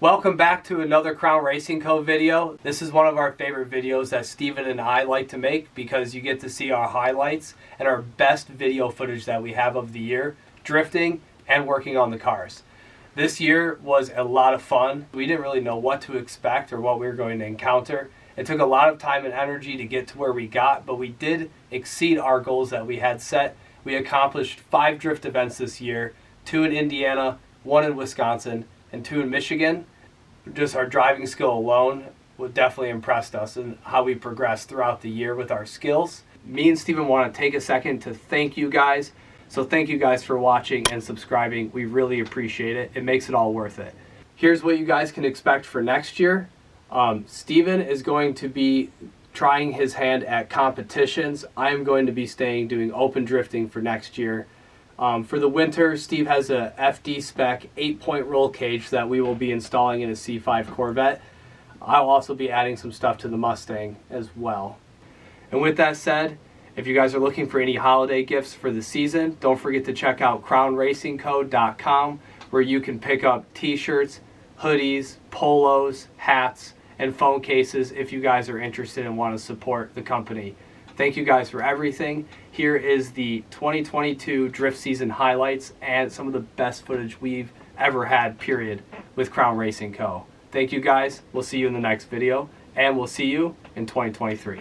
Welcome back to another Crown Racing Co. video. This is one of our favorite videos that Steven and I like to make because you get to see our highlights and our best video footage that we have of the year, drifting and working on the cars. This year was a lot of fun. We didn't really know what to expect or what we were going to encounter. It took a lot of time and energy to get to where we got, but we did exceed our goals that we had set. We accomplished 5 drift events this year, 2 in Indiana, 1 in Wisconsin, and 2 in Michigan. Just our driving skill alone would definitely impressed us and how we progressed throughout the year with our skills. Me and Steven want to take a second to thank you guys. So thank you guys for watching and subscribing. We really appreciate it. It makes it all worth it. Here's what you guys can expect for next year. Steven is going to be trying his hand at competitions. I'm going to be doing open drifting for next year. For the winter, Steve has a FD spec 8-point roll cage that we will be installing in a C5 Corvette. I'll also be adding some stuff to the Mustang as well. And with that said, if you guys are looking for any holiday gifts for the season, don't forget to check out crownracingco.com where you can pick up t-shirts, hoodies, polos, hats, and phone cases if you guys are interested and want to support the company. Thank you guys for everything. Here is the 2022 drift season highlights and some of the best footage we've ever had, period, with Crown Racing Co. Thank you guys. We'll see you in the next video, and we'll see you in 2023.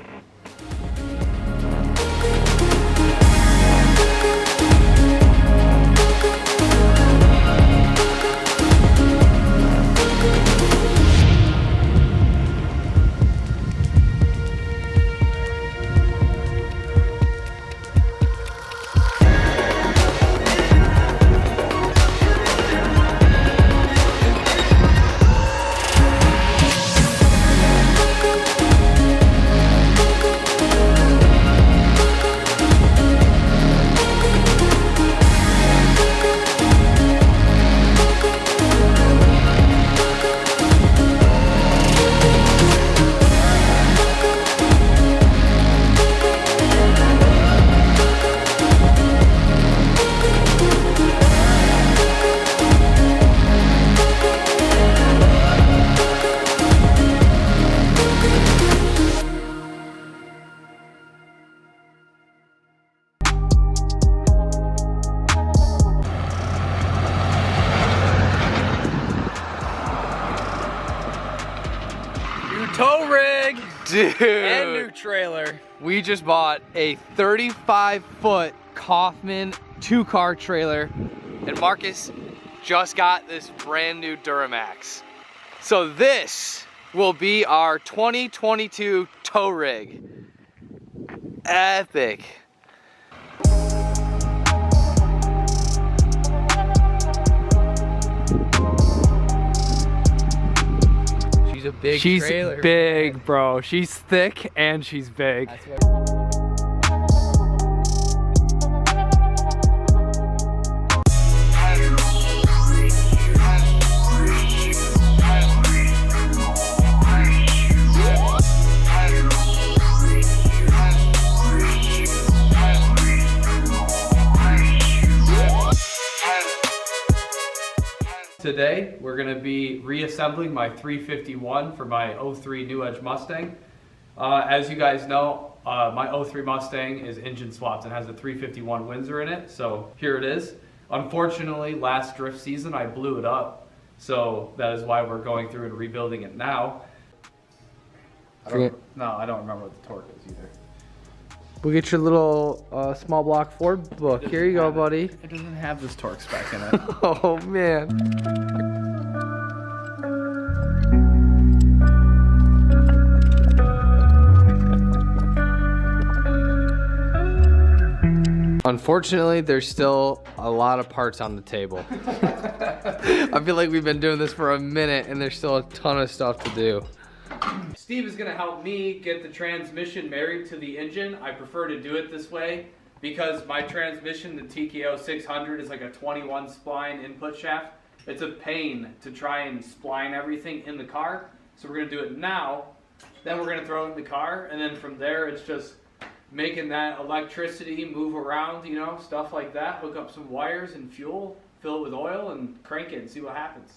Tow rig, dude, and new trailer. We just bought a 35-foot Kaufman 2-car trailer, and Marcus just got this brand new Duramax. So this will be our 2022 tow rig. Epic. She's She's big, bro. She's thick and she's big. Today, we're going to be reassembling my 351 for my 03 new Edge Mustang. As you guys know, my 03 Mustang is engine swapped and has a 351 Windsor in it, so here it is. Unfortunately, last drift season I blew it up, so that is why we're going through and rebuilding it now. I don't remember what the torque is either. We'll get your little small block Ford book. Here you go, buddy. It doesn't have this torque spec in it. Oh, man. Unfortunately, there's still a lot of parts on the table. I feel like we've been doing this for a minute and there's still a ton of stuff to do. Steve is going to help me get the transmission married to the engine. I prefer to do it this way because my transmission, the TKO 600, is like a 21 spline input shaft. It's a pain to try and spline everything in the car. So we're going to do it now, then we're going to throw it in the car, and then from there it's just making that electricity move around, you know, stuff like that. Hook up some wires and fuel, fill it with oil, and crank it and see what happens.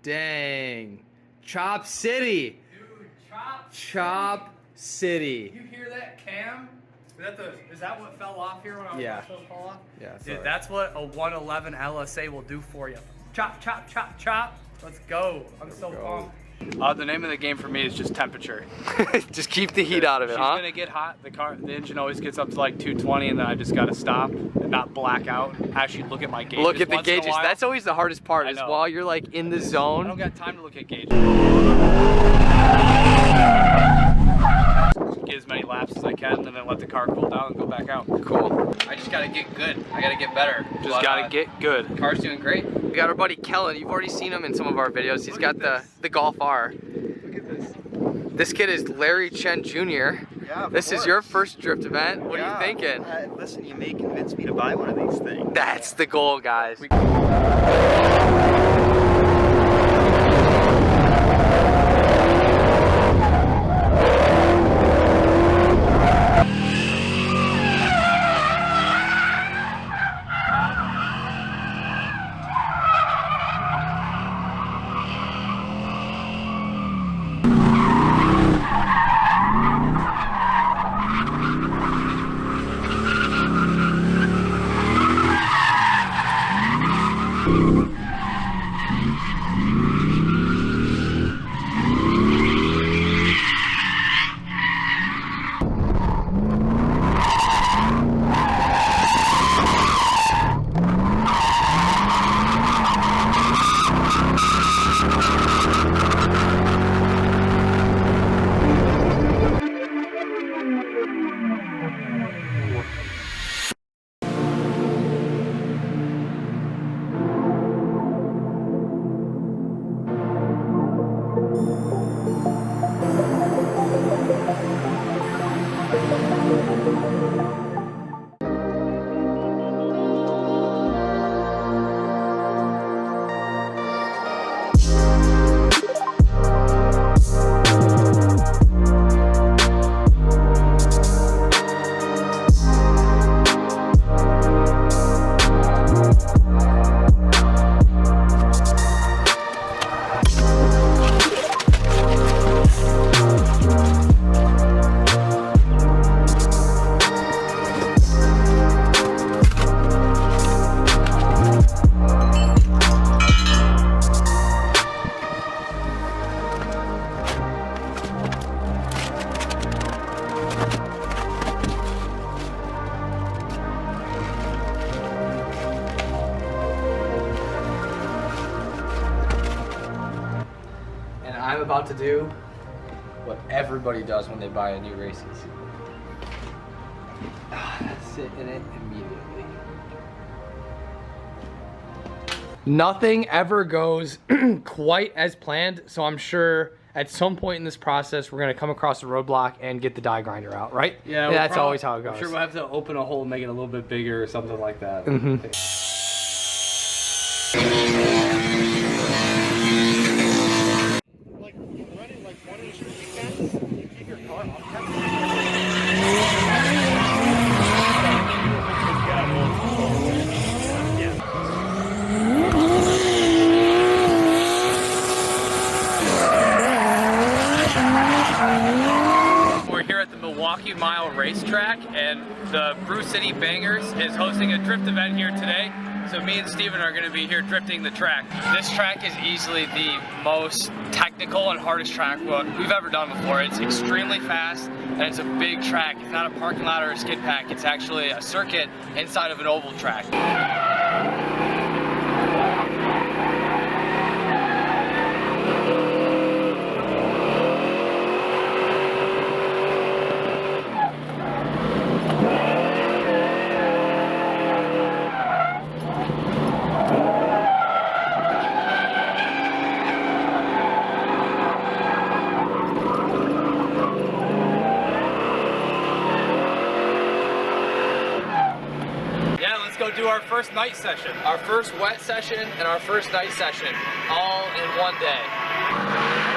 Dang. Chop City. Dude, Chop City. You hear that, Cam? Is that what fell off here when I was supposed to fall off? Yeah. Dude, that's what a 111 LSA will do for you. Chop, chop, chop, chop. Let's go. I'm so pumped. The name of the game for me is just temperature. Just keep the heat out of it, She's huh? gonna get hot. The engine always gets up to like 220, and then I just gotta stop and not black out. Actually, look at my gauges. Look at the once in a gauges. while. That's always the hardest part. I Is know. while you're like in the I don't zone. got time to look at gauges. Get as many laps as I can, and then let the car cool down and go back out. Cool. I just gotta get good. I gotta get better. Just gotta get good. Car's doing great. We got our buddy Kellen. You've already seen him in some of our videos. He's got the Golf R. Look at this. This kid is Larry Chen Jr. Yeah, This is your first drift event. What are you thinking? Listen, you may convince me to buy one of these things. That's the goal, guys. I'm about to do what everybody does when they buy a new racing suit. Sit in it immediately. Nothing ever goes quite as planned, so I'm sure at some point in this process we're gonna come across a roadblock and get the die grinder out, right? Yeah, that's always how it goes. I'm sure we'll have to open a hole and make it a little bit bigger or something like that. We're here at the Milwaukee Mile Racetrack, and the Brew City Bangers is hosting a drift event here today. So me and Steven are going to be here drifting the track. This track is easily the most technical and hardest track we've ever done before. It's extremely fast, and it's a big track. It's not a parking lot or a skid pack. It's actually a circuit inside of an oval track. Go do our first night session. Our first wet session and our first night session, all in one day.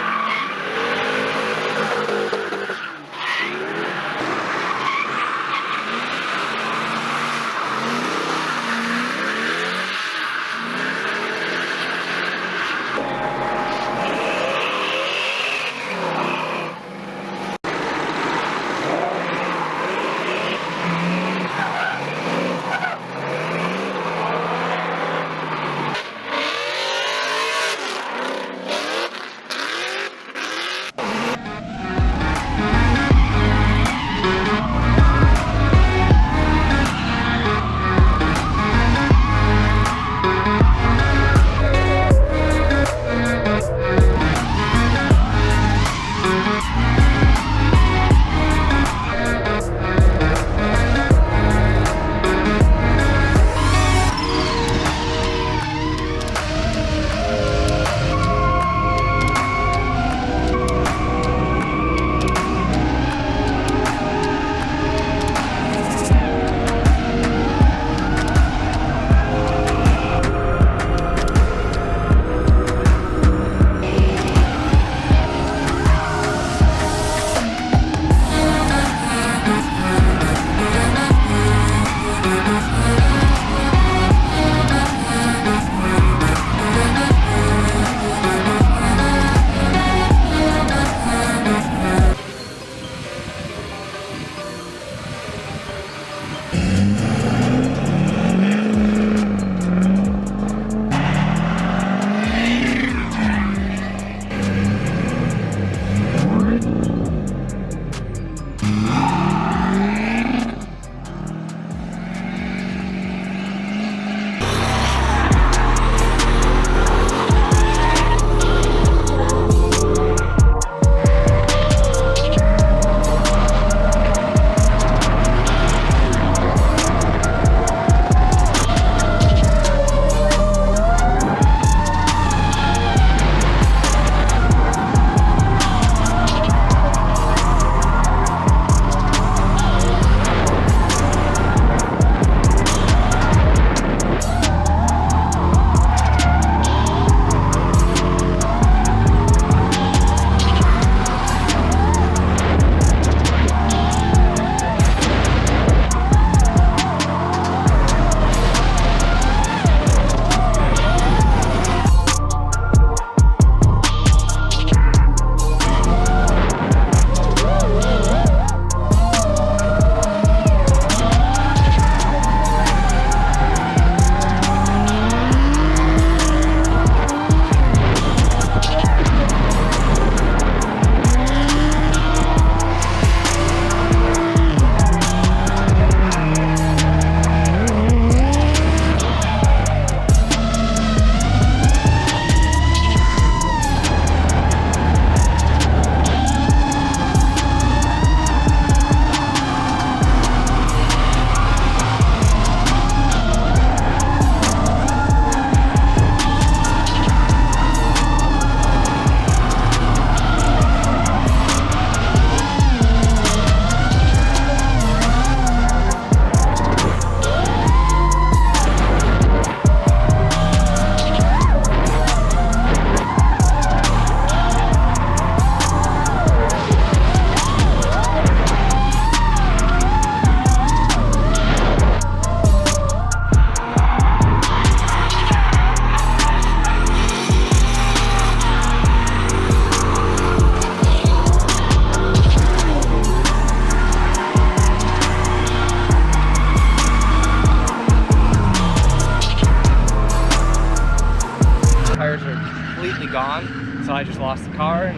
completely gone. So I just lost the car and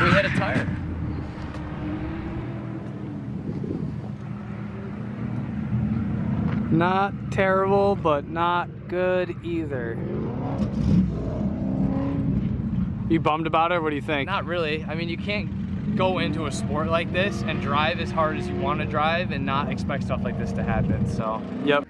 we hit a tire. Not terrible, but not good either. You bummed about it? What do you think? Not really. I mean, you can't go into a sport like this and drive as hard as you want to drive and not expect stuff like this to happen, so. Yep.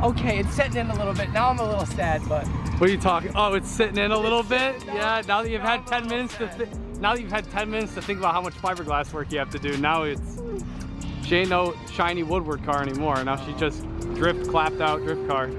Okay, it's setting in a little bit. Now I'm a little sad, but. What are you talking? Oh, it's sitting in a little bit. Yeah. Now that you've had 10 minutes to think about how much fiberglass work you have to do. Now she ain't no shiny Woodward car anymore. Now she's just clapped out drift car.